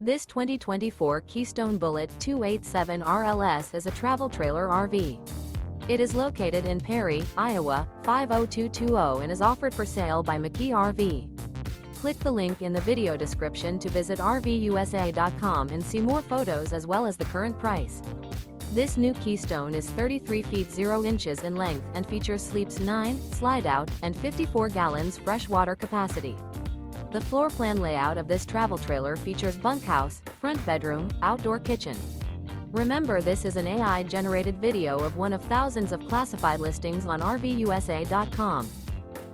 This 2024 Keystone Bullet 287 RLS is a travel trailer RV. It is located in Perry, Iowa, 50220 and is offered for sale by McKee RV. Click the link in the video description to visit RVUSA.com and see more photos as well as the current price. This new Keystone is 33 feet 0 inches in length and features sleeps 9, Slideout, and 54 gallons fresh water capacity. The floor plan layout of this travel trailer features bunkhouse, front bedroom, outdoor kitchen. Remember, this is an AI-generated video of one of thousands of classified listings on RVUSA.com.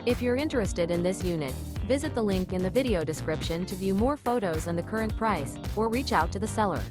If you're interested in this unit, visit the link in the video description to view more photos and the current price, or reach out to the seller.